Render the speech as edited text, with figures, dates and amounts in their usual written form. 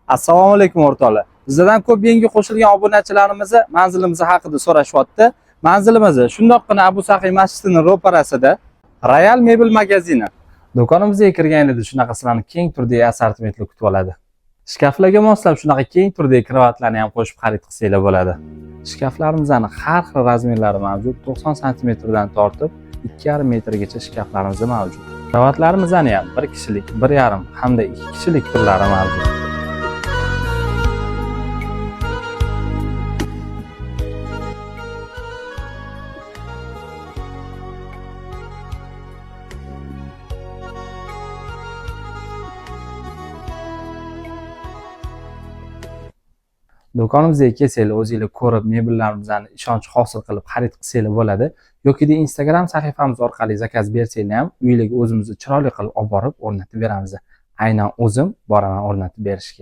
Assalomu alaykum o'rtoqlar. Bizdan ko'p yangi qo'shilgan obunachilarimiz manzilimiz haqida so'rashyapti. Manzilimiz shundoqqina Abu Sahiy masjidining ro'parasida Royal Mebel magazini. Do'konimizga kirganingizda shunaqa sizlarni keng turdagi assortimentlar kutib oladi. Shkaflarga moslab shunaqa keng turdagi kravatlarni ham qo'shib xarid qilsanglar bo'ladi. Shkaflarimizning har xil razmerlari mavjud. 90 sm dan tortib 2,5 metrgacha shkaflarimiz mavjud. Kravatlarimizning ham 1 kishilik, 1,5 hamda 2 kishilik turlari mavjud. Do'konimizga kelsanglar o'zingizlar ko'rib, mebellarimizni ishonch hosil qilib xarid qilsanglar bo'ladi. Yoki Instagram sahifamiz orqali zakaz bersanglar ham uyingizga o'zimiz chiroyli qilib olib borib o'rnatib beramiz. Aynan o'zim boraman o'rnatib berishga.